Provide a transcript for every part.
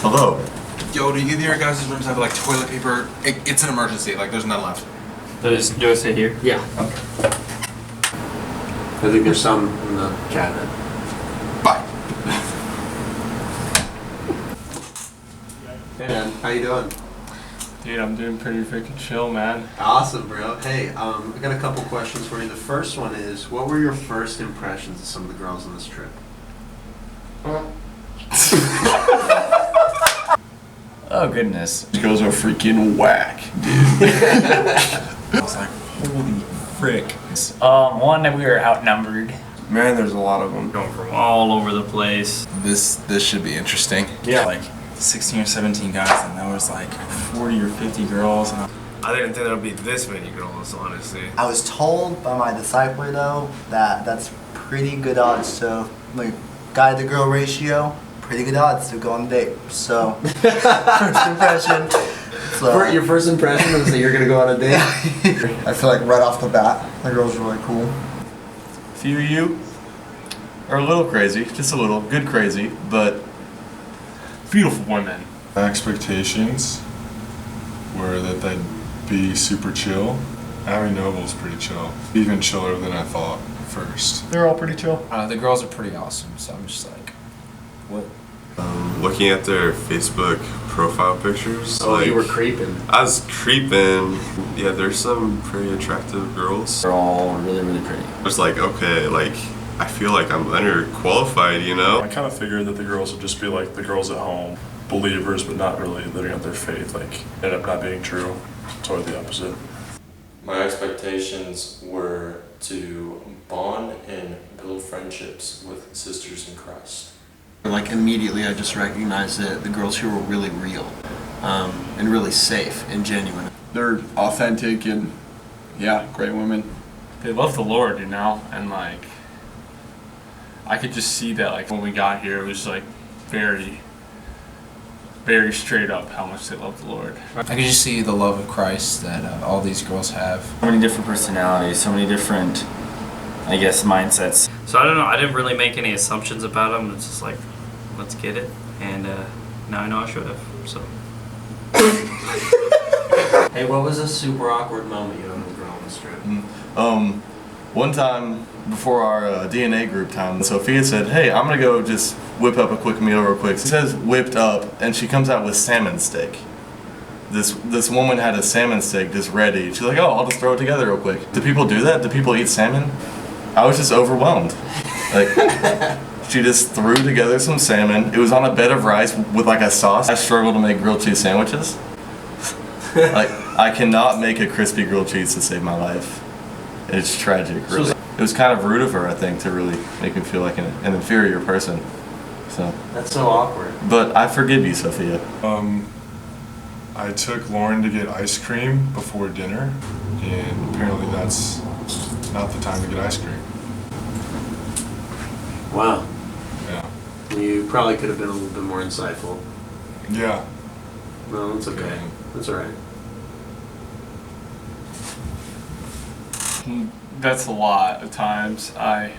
Hello. Yo, do either of your guys' rooms have like toilet paper? It's an emergency, like there's none left. Do I sit here? Yeah. Okay. I think there's some in the cabinet. Bye. Hey man, how you doing? Dude, I'm doing pretty freaking chill, man. Awesome, bro. Hey, I got a couple questions for you. The first one is, what were your first impressions of some of the girls on this trip? Oh goodness. These girls are freaking whack, dude. I was like, holy frick. One, that we were outnumbered. Man, there's a lot of them. Going from all over the place. This should be interesting. Yeah. Like 16 or 17 guys, and there was like 40 or 50 girls. And I didn't think there'd be this many girls, honestly. I was told by my discipler though that that's pretty good odds. So like guy to girl ratio, pretty good odds to go on a date. So first impression. So, Your first impression was that you're gonna go on a date? I feel like right off the bat, the girl's really cool. A few of you are a little crazy, just a little, good crazy, but Beautiful women. My expectations were that they'd be super chill. Abby Noble's pretty chill. Even chiller than I thought first. they're all pretty chill. the girls are pretty awesome, so I'm just like, what? Looking at their Facebook profile pictures, Oh, you were creeping. I was creeping. Yeah, there's some pretty attractive girls. They're all really, really pretty. I was like, okay, like, I feel like I'm underqualified, you know? I kind of figured that the girls would just be like the girls at home, believers, but not really living out their faith. Like, ended up not being true. Totally the opposite. My expectations were to bond and build friendships with sisters in Christ. Like immediately I just recognized that the girls here were really real and really safe and genuine. They're authentic and, yeah, great women. They love the Lord, you know? And like, I could just see that like when we got here, it was like very, very straight up how much they love the Lord. I could just see the love of Christ that all these girls have. So many different personalities, so many different, I guess, mindsets. So I don't know, I didn't really make any assumptions about them. It's just like, let's get it. And now I know I should have, so. Hey, what was a super awkward moment you had with a girl on this trip? One time before our DNA group time, Sophia said, hey, I'm gonna go just whip up a quick meal real quick. She says whipped up, and she comes out with salmon steak. This woman had a salmon steak just ready. She's like, oh, I'll just throw it together real quick. Do people do that? Do people eat salmon? I was just overwhelmed. Like, she just threw together some salmon. It was on a bed of rice with like a sauce. I struggle to make grilled cheese sandwiches. Like, I cannot make a crispy grilled cheese to save my life. It's tragic, really. It was kind of rude of her, I think, to really make me feel like an inferior person. So. That's so awkward. But I forgive you, Sophia. I took Lauren to get ice cream before dinner, and apparently that's not the time to get ice cream. Wow. Yeah. You probably could have been a little bit more insightful. Yeah. No, that's okay. Yeah. That's alright. That's a lot of times. I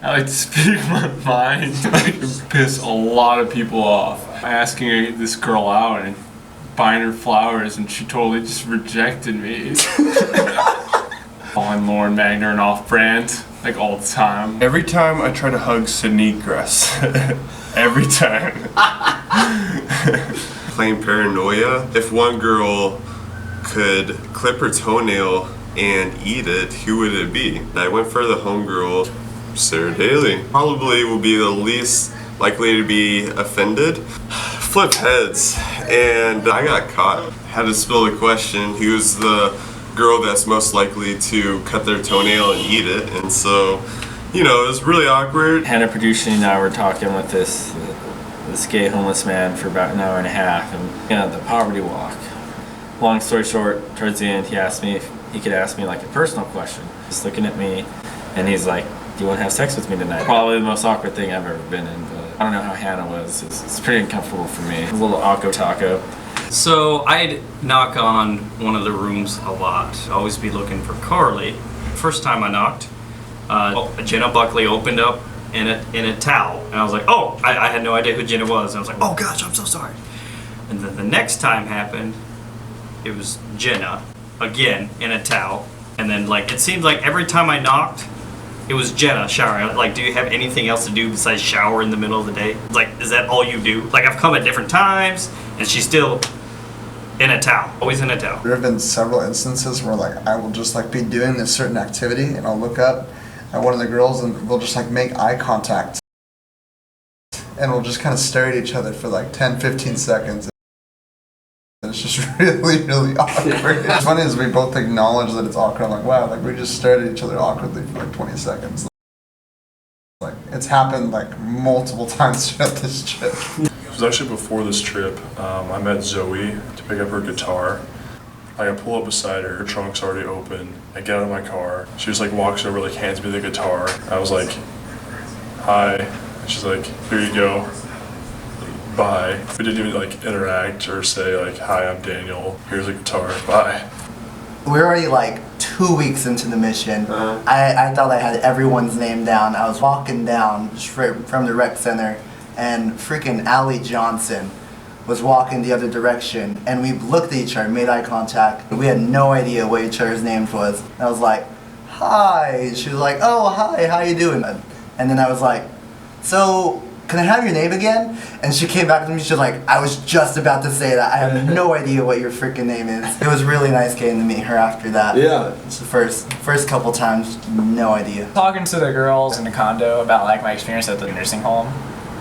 like to speak my mind. I can piss a lot of people off. Asking this girl out and buying her flowers, and she totally just rejected me. Calling Lauren Magner an off-brand, like all the time. Every time I try to hug Sydney Gress, every time. Playing paranoia. If one girl could clip her toenail and eat it, who would it be? I went for the homegirl, Sarah Daly. Probably will be the least likely to be offended. Flipped heads, and I got caught. Had to spill the question, who's the girl that's most likely to cut their toenail and eat it? And so, you know, it was really awkward. Hannah Production and I were talking with this gay homeless man for about an hour and a half, and the poverty walk. Long story short, towards the end, he asked me if he could ask me like a personal question. He's looking at me, and he's like, do you want to have sex with me tonight? Probably the most awkward thing I've ever been in, but I don't know how Hannah was. It's pretty uncomfortable for me. A little awkward taco. So I'd knock on one of the rooms a lot. Always be looking for Carly. First time I knocked, Jenna Buckley opened up in a towel. And I was like, oh, I had no idea who Jenna was. And I was like, oh gosh, I'm so sorry. And then the next time happened, it was Jenna, again, in a towel. And then, like, it seemed like every time I knocked, it was Jenna showering. Like, do you have anything else to do besides shower in the middle of the day? Like, is that all you do? Like, I've come at different times, and she's still in a towel, always in a towel. There have been several instances where, like, I will just, like, be doing this certain activity, and I'll look up at one of the girls, and we'll just, like, make eye contact. And we'll just kind of stare at each other for, like, 10, 15 seconds. And it's just really, really awkward. What's funny is we both acknowledge that it's awkward. I'm like, wow, like, we just stared at each other awkwardly for, like, 20 seconds. Like, it's happened, like, multiple times throughout this trip. It was actually before this trip. I met Zoe to pick up her guitar. I pull up beside her trunk's already open. I get out of my car. She just, like, walks over, like, hands me the guitar. I was like, hi. And she's like, here you go. Bye. We didn't even, like, interact or say, like, hi, I'm Daniel. Here's a guitar. Bye. We're already like 2 weeks into the mission. I thought I had everyone's name down. I was walking down from the rec center, and freaking Allie Johnson was walking the other direction, and we looked at each other, made eye contact. We had no idea what each other's names was. I was like, hi. She was like, oh, hi, how you doing? And then I was like, so, can I have your name again? And she came back to me, she was like, I was just about to say that. I have no idea what your freaking name is. It was really nice getting to meet her after that. Yeah. It's the first couple times, no idea. Talking to the girls in the condo about like my experience at the nursing home,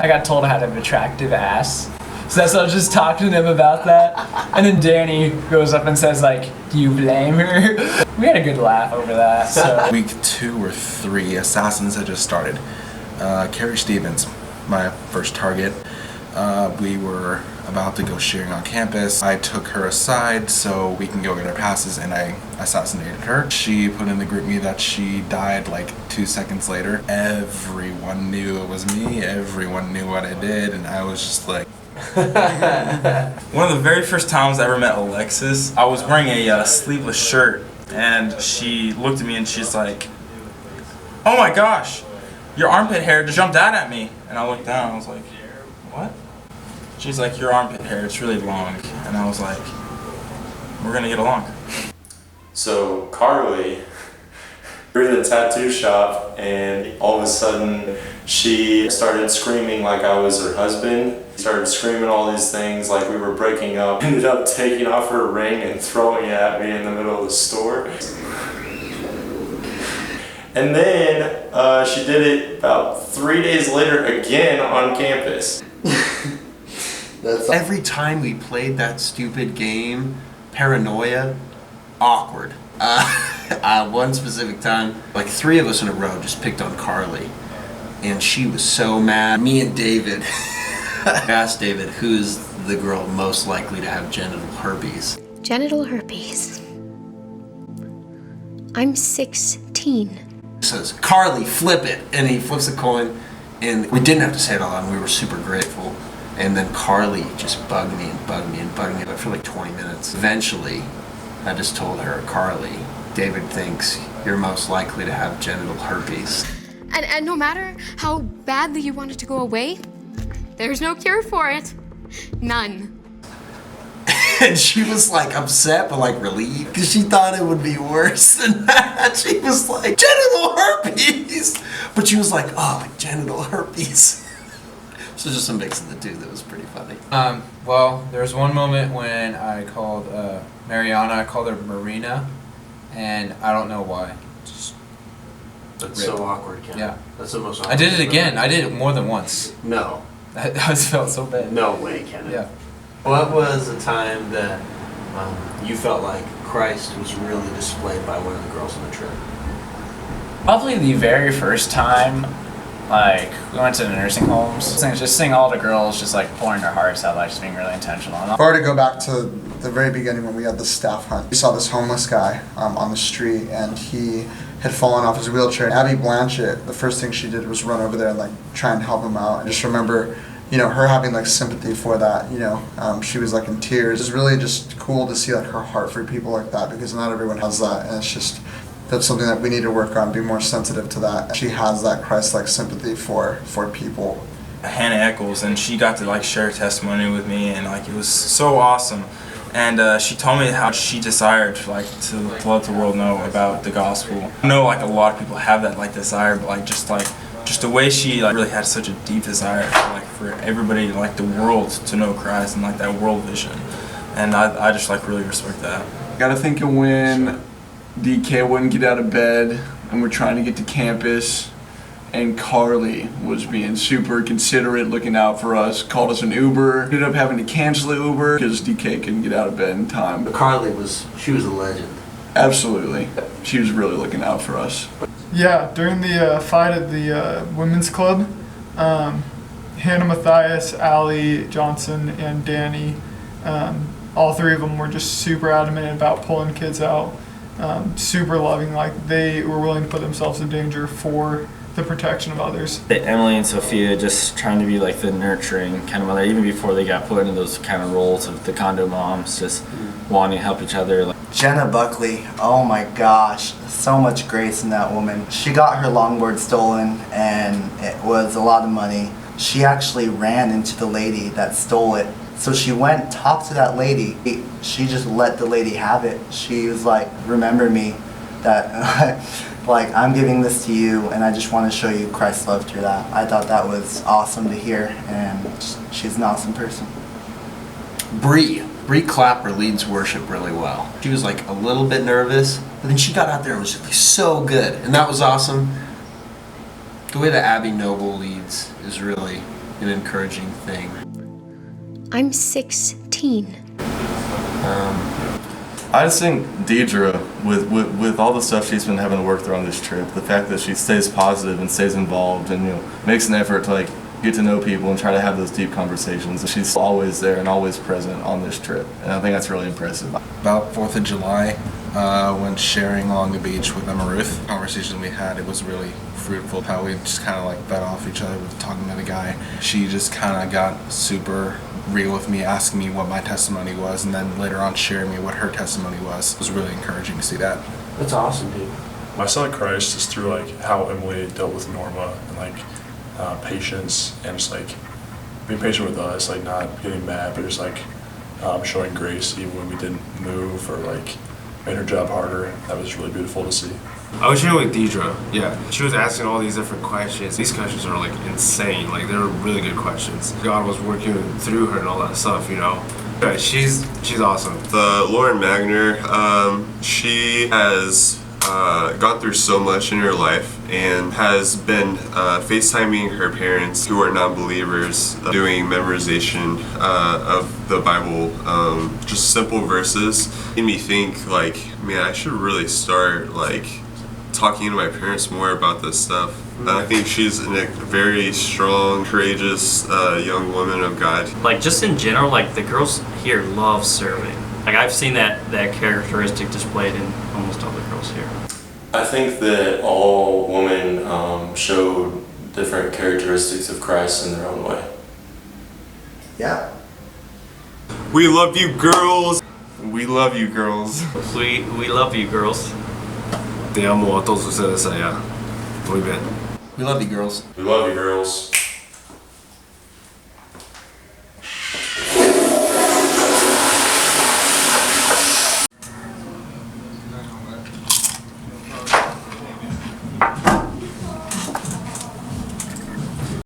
I got told I had an attractive ass. So I was just talking to them about that. And then Danny goes up and says like, do you blame her? We had a good laugh over that. So. Week 2 or 3, Assassins had just started. Carrie Stevens, my first target. We were about to go sharing on campus. I took her aside so we can go get our passes, and I assassinated her. She put in the group me that she died like 2 seconds later. Everyone knew it was me. Everyone knew what I did, and I was just like... One of the very first times I ever met Alexis, I was wearing a sleeveless shirt, and she looked at me and she's like, oh my gosh, your armpit hair just jumped out at me. And I looked down and I was like, what? She's like, your armpit hair, it's really long. And I was like, we're gonna get along. So Carly, we were in the tattoo shop, and all of a sudden she started screaming like I was her husband. Started screaming all these things like we were breaking up. Ended up taking off her ring and throwing it at me in the middle of the store. And then she did it about 3 days later again on campus. Every time we played that stupid game, Paranoia, awkward. One specific time, like 3 of us in a row just picked on Carly. And she was so mad. Me and David asked David, who's the girl most likely to have genital herpes? Genital herpes. I'm 16. Says, Carly, flip it. And he flips a coin. And we didn't have to say it all out, and we were super grateful. And then Carly just bugged me and bugged me and bugged me for like 20 minutes. Eventually, I just told her, Carly, David thinks you're most likely to have genital herpes. And no matter how badly you want it to go away, there's no cure for it. None. And she was like upset but like relieved because she thought it would be worse than that. She was like, genital herpes! But she was like, oh, like genital herpes. So just a mix of the two that was pretty funny. Well, there was one moment when I called Mariana, I called her Marina, and I don't know why. Just That's so awkward, Ken. Yeah. That's the most awkward. I did it again. I did it more than once. No. I just felt so bad. No way, Ken. Yeah. What was the time that you felt like Christ was really displayed by one of the girls on the trip? Probably the very first time, like, we went to the nursing homes, just seeing all the girls just like pouring their hearts out, like just being really intentional. Or to go back to the very beginning when we had the staff hunt, we saw this homeless guy on the street, and he had fallen off his wheelchair. Abby Blanchett, the first thing she did was run over there and like try and help him out. I just remember, you know, her having like sympathy for that. You know, she was like in tears. It's really just cool to see like her heart for people like that, because not everyone has that, and it's just that's something that we need to work on, be more sensitive to that. She has that Christ-like sympathy for people. Hannah Eccles, and she got to like share her testimony with me, and like it was so awesome. And she told me how she desired like to let the world know about the gospel. I know like a lot of people have that like desire, but like just the way she like really had such a deep desire like for everybody, like the world, to know Christ and like that world vision. And I just like really respect that. Gotta think of when DK wouldn't get out of bed and we're trying to get to campus, and Carly was being super considerate, looking out for us, called us an Uber, ended up having to cancel the Uber because DK couldn't get out of bed in time. Carly she was a legend. Absolutely. She was really looking out for us. Yeah, during the fight at the women's club, Hannah Matthias, Allie Johnson, and Danny, all three of them were just super adamant about pulling kids out, super loving, like they were willing to put themselves in danger for the protection of others. Emily and Sophia just trying to be like the nurturing kind of mother, even before they got put into those kind of roles of the condo moms, just wanting to help each other. Jenna Buckley, oh my gosh, so much grace in that woman. She got her longboard stolen and it was a lot of money. She actually ran into the lady that stole it. So she went, talked to that lady. She just let the lady have it. She was like, remember me, that like I'm giving this to you and I just want to show you Christ's love through that. I thought that was awesome to hear, and she's an awesome person. Bree Clapper leads worship really well. She was like a little bit nervous, but then she got out there and was like so good, and that was awesome. The way that Abby Noble leads is really an encouraging thing. I'm 16. I just think Deidre, with all the stuff she's been having to work through on this trip, the fact that she stays positive and stays involved and makes an effort to like get to know people and try to have those deep conversations. She's always there and always present on this trip, and I think that's really impressive. About 4th of July, when sharing along the beach with Emma Ruth, the conversation we had, it was really fruitful. How we just kind of like fed off each other with talking to the guy. She just kind of got super real with me, asking me what my testimony was, and then later on sharing me what her testimony was. It was really encouraging to see that. That's awesome, dude. I saw Christ just through like how Emily dealt with Norma and like patience and just like being patient with us, like not getting mad, but just like showing grace even when we didn't move or like made her job harder. That was really beautiful to see. I was sharing with Deidre, yeah. She was asking all these different questions. These questions are like insane, like they're really good questions. God was working through her and all that stuff, Yeah, she's awesome. The Lauren Magner, she has gone through so much in her life and has been FaceTiming her parents who are non-believers, doing memorization of the Bible, just simple verses. Made me think like, man, I should really start like talking to my parents more about this stuff. And I think she's a very strong, courageous young woman of God. Like just in general, like the girls here love serving. Like I've seen that characteristic displayed in almost all the girls here. I think that all women showed different characteristics of Christ in their own way. Yeah. We love you, girls. We love you, girls. We love you, girls. Te amo a todos ustedes allá. Muy bien. We love you, girls. We love you, girls.